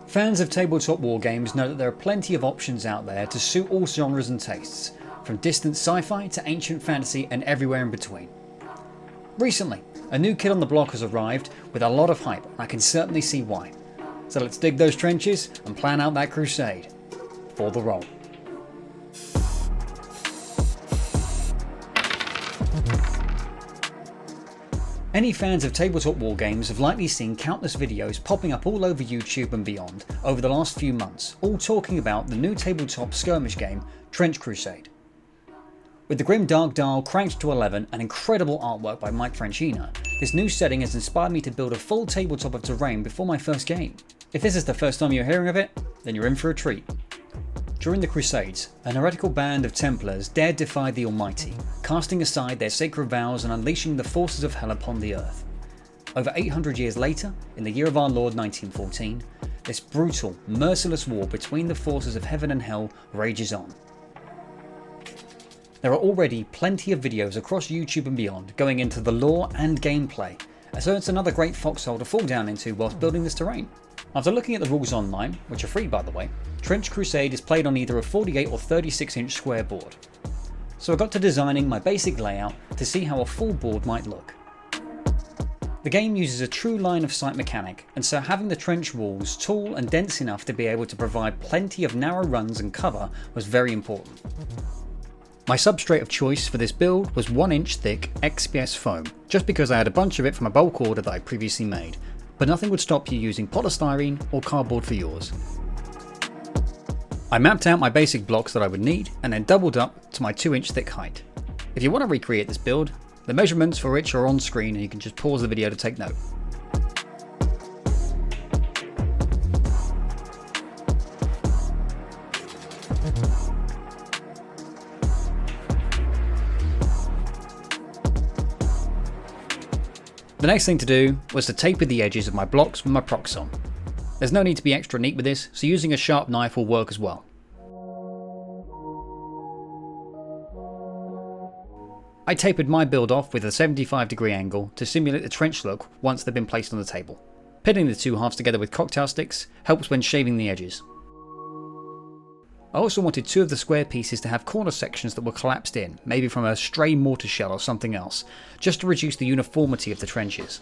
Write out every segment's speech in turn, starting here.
Fans of tabletop wargames know that there are plenty of options out there to suit all genres and tastes, from distant sci-fi to ancient fantasy and everywhere in between. Recently, a new kid on the block has arrived with a lot of hype, and I can certainly see why. So let's dig those trenches and plan out that crusade for the roll. Any fans of tabletop wargames have likely seen countless videos popping up all over YouTube and beyond over the last few months, all talking about the new tabletop skirmish game, Trench Crusade. With the grim dark dial cranked to 11 and incredible artwork by Mike Francina, this new setting has inspired me to build a full tabletop of terrain before my first game. If this is the first time you're hearing of it, then you're in for a treat. During the Crusades, an heretical band of Templars dared defy the Almighty, casting aside their sacred vows and unleashing the forces of hell upon the earth. Over 800 years later, in the year of our Lord 1914, this brutal, merciless war between the forces of heaven and hell rages on. There are already plenty of videos across YouTube and beyond going into the lore and gameplay, so it's another great foxhole to fall down into whilst building this terrain. After looking at the rules online, which are free by the way, Trench Crusade is played on either a 48 or 36-inch square board. So I got to designing my basic layout to see how a full board might look. The game uses a true line of sight mechanic, and so having the trench walls tall and dense enough to be able to provide plenty of narrow runs and cover was very important. My substrate of choice for this build was 1-inch thick XPS foam, just because I had a bunch of it from a bulk order that I previously made, but nothing would stop you using polystyrene or cardboard for yours. I mapped out my basic blocks that I would need and then doubled up to my 2-inch thick height. If you want to recreate this build, the measurements for which are on screen and you can just pause the video to take note. The next thing to do was to taper the edges of my blocks with my Proxon. There's no need to be extra neat with this, so using a sharp knife will work as well. I tapered my build off with a 75-degree angle to simulate the trench look once they've been placed on the table. Pitting the two halves together with cocktail sticks helps when shaving the edges. I also wanted two of the square pieces to have corner sections that were collapsed in, maybe from a stray mortar shell or something else, just to reduce the uniformity of the trenches.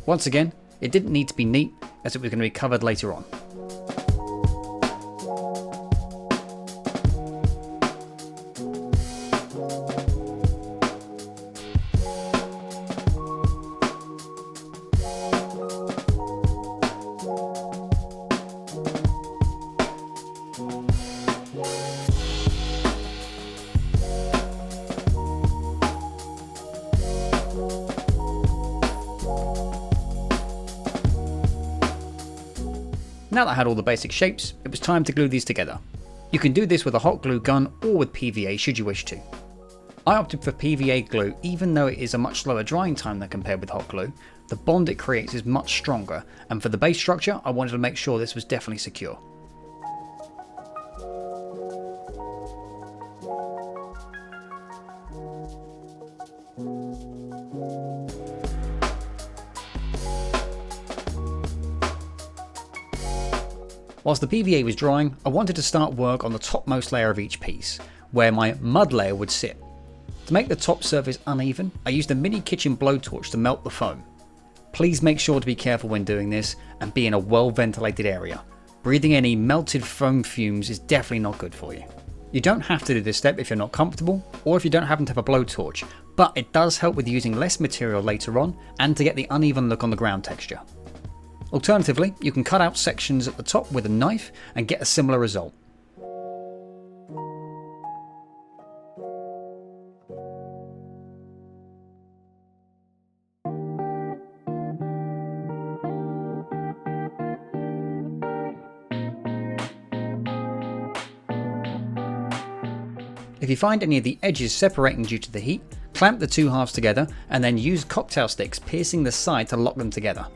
Once again, it didn't need to be neat, as it was going to be covered later on. Now that I had all the basic shapes, it was time to glue these together. You can do this with a hot glue gun or with PVA should you wish to. I opted for PVA glue even though it is a much slower drying time than compared with hot glue. The bond it creates is much stronger, and for the base structure I wanted to make sure this was definitely secure. Whilst the PVA was drying, I wanted to start work on the topmost layer of each piece, where my mud layer would sit. To make the top surface uneven, I used a mini kitchen blowtorch to melt the foam. Please make sure to be careful when doing this and be in a well ventilated area. Breathing any melted foam fumes is definitely not good for you. You don't have to do this step if you're not comfortable, or if you don't happen to have a blowtorch, but it does help with using less material later on and to get the uneven look on the ground texture. Alternatively, you can cut out sections at the top with a knife and get a similar result. If you find any of the edges separating due to the heat, clamp the two halves together and then use cocktail sticks piercing the side to lock them together.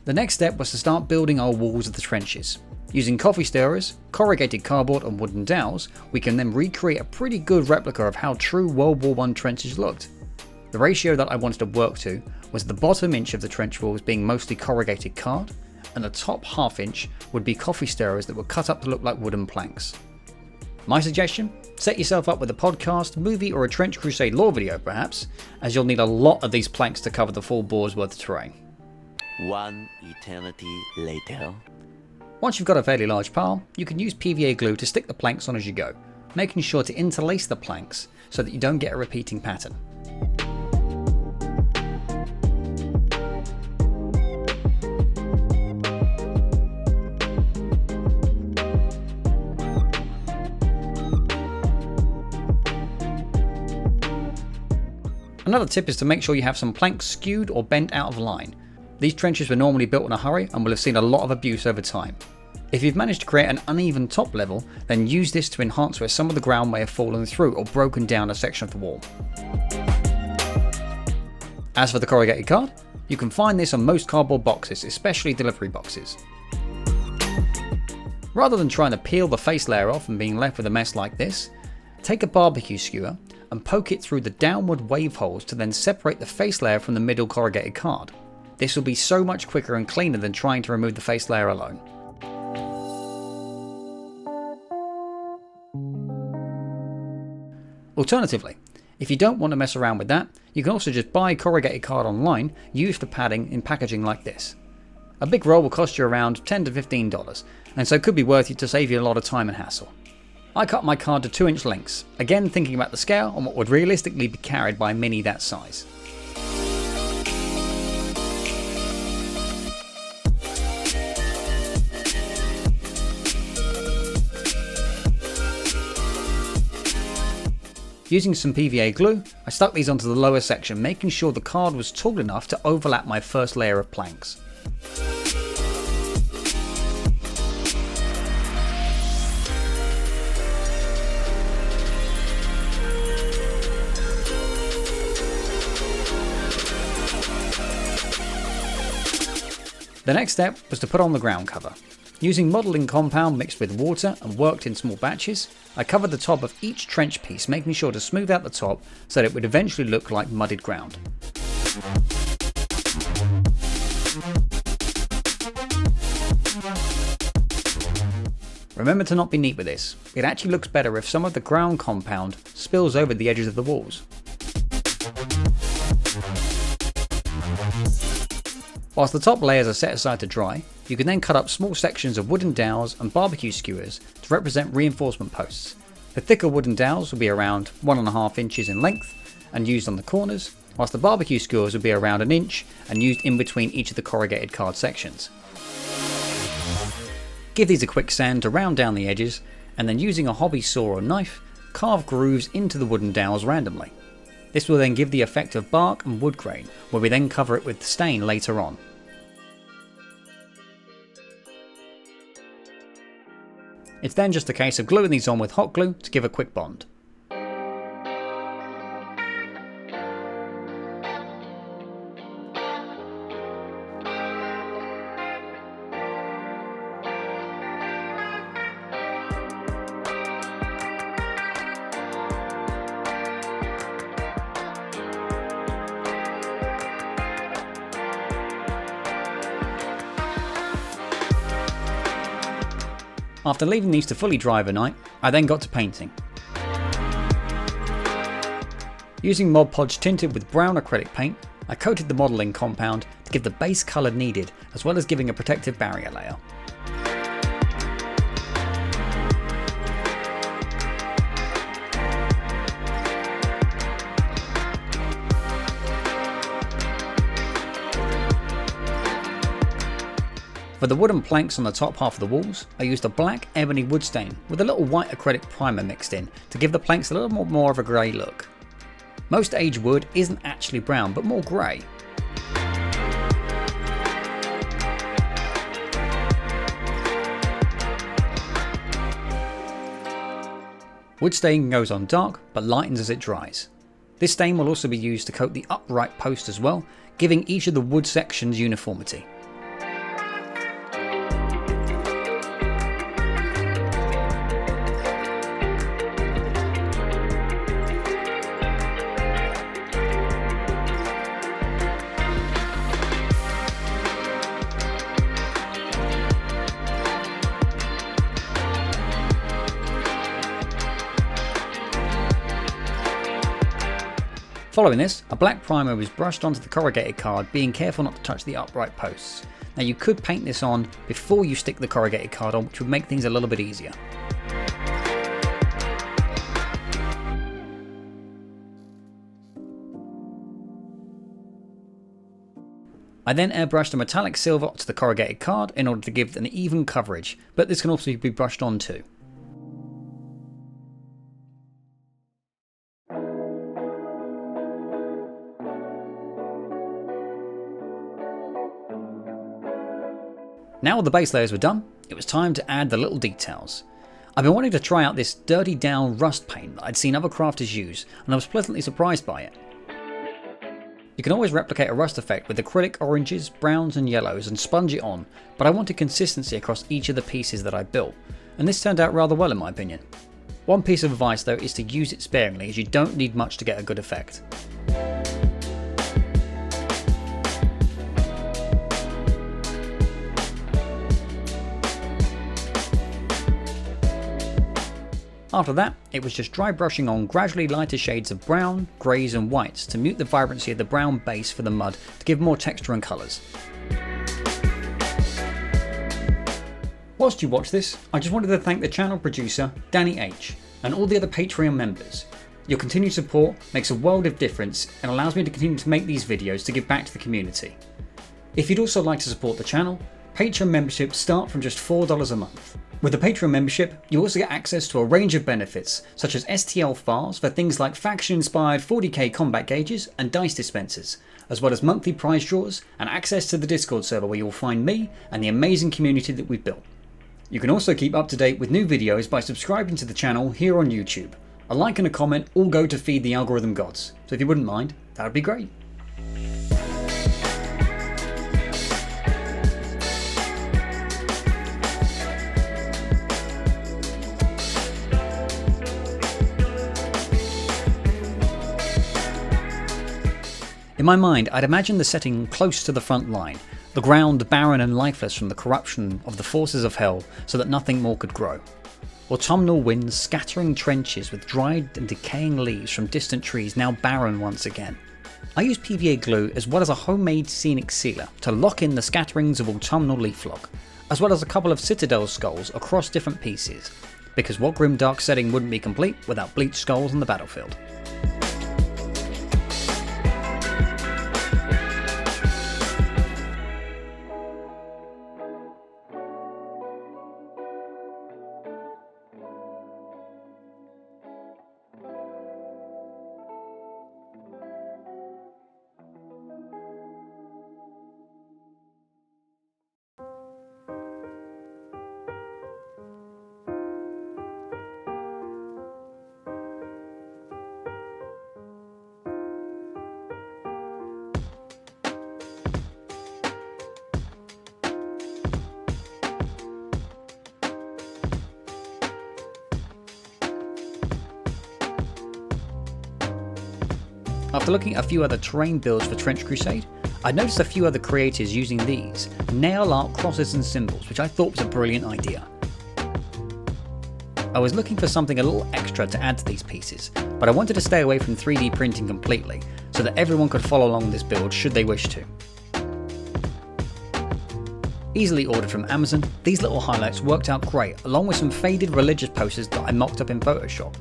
The next step was to start building our walls of the trenches. Using coffee stirrers, corrugated cardboard and wooden dowels, we can then recreate a pretty good replica of how true World War I trenches looked. The ratio that I wanted to work to was the bottom inch of the trench walls being mostly corrugated card, and the top half inch would be coffee stirrers that were cut up to look like wooden planks. My suggestion? Set yourself up with a podcast, movie or a Trench Crusade lore video perhaps, as you'll need a lot of these planks to cover the full boar's worth of terrain. One eternity later. Once you've got a fairly large pile, you can use PVA glue to stick the planks on as you go, making sure to interlace the planks so that you don't get a repeating pattern. Another tip is to make sure you have some planks skewed or bent out of line. These trenches were normally built in a hurry and will have seen a lot of abuse over time. If you've managed to create an uneven top level, then use this to enhance where some of the ground may have fallen through or broken down a section of the wall. As for the corrugated card, you can find this on most cardboard boxes, especially delivery boxes. Rather than trying to peel the face layer off and being left with a mess like this, take a barbecue skewer and poke it through the downward wave holes to then separate the face layer from the middle corrugated card. This will be so much quicker and cleaner than trying to remove the face layer alone. Alternatively, if you don't want to mess around with that, you can also just buy corrugated card online used for padding in packaging like this. A big roll will cost you around $10 to $15, and so it could be worth it to save you a lot of time and hassle. I cut my card to 2-inch lengths, again thinking about the scale and what would realistically be carried by a mini that size. Using some PVA glue, I stuck these onto the lower section, making sure the card was tall enough to overlap my first layer of planks. The next step was to put on the ground cover. Using modelling compound mixed with water and worked in small batches, I covered the top of each trench piece, making sure to smooth out the top so that it would eventually look like mudded ground. Remember to not be neat with this. It actually looks better if some of the ground compound spills over the edges of the walls. Whilst the top layers are set aside to dry, you can then cut up small sections of wooden dowels and barbecue skewers to represent reinforcement posts. The thicker wooden dowels will be around 1.5 inches in length and used on the corners, whilst the barbecue skewers will be around 1 inch and used in between each of the corrugated card sections. Give these a quick sand to round down the edges, and then using a hobby saw or knife, carve grooves into the wooden dowels randomly. This will then give the effect of bark and wood grain, where we then cover it with stain later on. It's then just a case of gluing these on with hot glue to give a quick bond. After leaving these to fully dry overnight, I then got to painting. Using Mod Podge tinted with brown acrylic paint, I coated the modelling compound to give the base colour needed, as well as giving a protective barrier layer. For the wooden planks on the top half of the walls, I used a black ebony wood stain with a little white acrylic primer mixed in to give the planks a little more of a grey look. Most aged wood isn't actually brown, but more grey. Wood stain goes on dark, but lightens as it dries. This stain will also be used to coat the upright post as well, giving each of the wood sections uniformity. Following this, a black primer was brushed onto the corrugated card, being careful not to touch the upright posts. Now you could paint this on before you stick the corrugated card on, which would make things a little bit easier. I then airbrushed a metallic silver to the corrugated card in order to give an even coverage, but this can also be brushed on too. Now all the base layers were done, it was time to add the little details. I've been wanting to try out this dirty down rust paint that I'd seen other crafters use, and I was pleasantly surprised by it. You can always replicate a rust effect with acrylic oranges, browns and yellows and sponge it on, but I wanted consistency across each of the pieces that I built, and this turned out rather well in my opinion. One piece of advice though is to use it sparingly, as you don't need much to get a good effect. After that, it was just dry brushing on gradually lighter shades of brown, greys and whites to mute the vibrancy of the brown base for the mud to give more texture and colours. Whilst you watch this, I just wanted to thank the channel producer, Danny H, and all the other Patreon members. Your continued support makes a world of difference and allows me to continue to make these videos to give back to the community. If you'd also like to support the channel, Patreon memberships start from just $4 a month. With the Patreon membership, you also get access to a range of benefits, such as STL files for things like faction-inspired 40k combat gauges and dice dispensers, as well as monthly prize draws and access to the Discord server where you'll find me and the amazing community that we've built. You can also keep up to date with new videos by subscribing to the channel here on YouTube. A like and a comment all go to feed the algorithm gods, so if you wouldn't mind, that would be great. In my mind, I'd imagine the setting close to the front line, the ground barren and lifeless from the corruption of the forces of hell so that nothing more could grow. Autumnal winds scattering trenches with dried and decaying leaves from distant trees now barren once again. I used PVA glue as well as a homemade scenic sealer to lock in the scatterings of autumnal leaf log, as well as a couple of citadel skulls across different pieces, because what grimdark setting wouldn't be complete without bleached skulls on the battlefield? After looking at a few other terrain builds for Trench Crusade, I noticed a few other creators using these nail art crosses and symbols, which I thought was a brilliant idea. I was looking for something a little extra to add to these pieces, but I wanted to stay away from 3D printing completely, so that everyone could follow along this build should they wish to. Easily ordered from Amazon, these little highlights worked out great, along with some faded religious posters that I mocked up in Photoshop.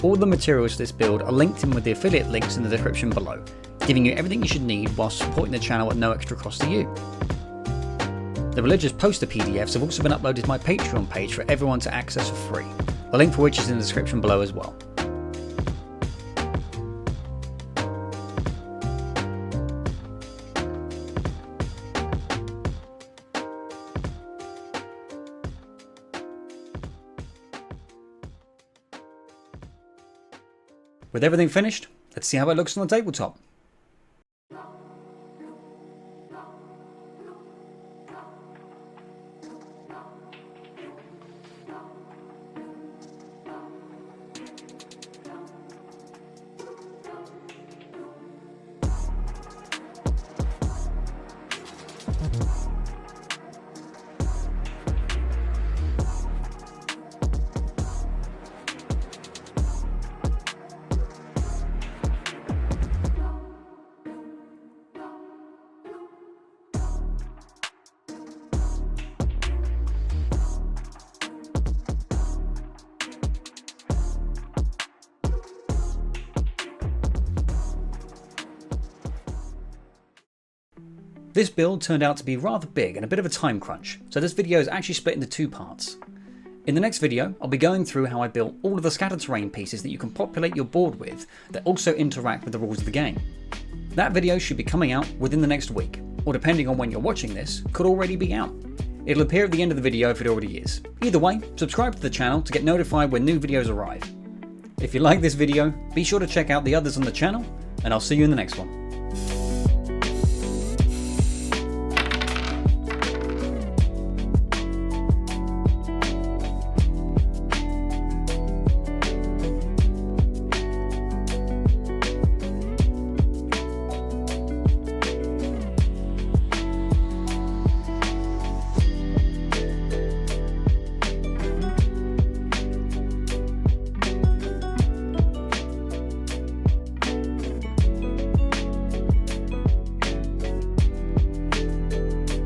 All the materials for this build are linked in with the affiliate links in the description below, giving you everything you should need whilst supporting the channel at no extra cost to you. The religious poster PDFs have also been uploaded to my Patreon page for everyone to access for free, the link for which is in the description below as well. With everything finished, let's see how it looks on the tabletop. This build turned out to be rather big and a bit of a time crunch, so this video is actually split into two parts. In the next video, I'll be going through how I built all of the scattered terrain pieces that you can populate your board with that also interact with the rules of the game. That video should be coming out within the next week, or depending on when you're watching this, could already be out. It'll appear at the end of the video if it already is. Either way, subscribe to the channel to get notified when new videos arrive. If you like this video, be sure to check out the others on the channel, and I'll see you in the next one.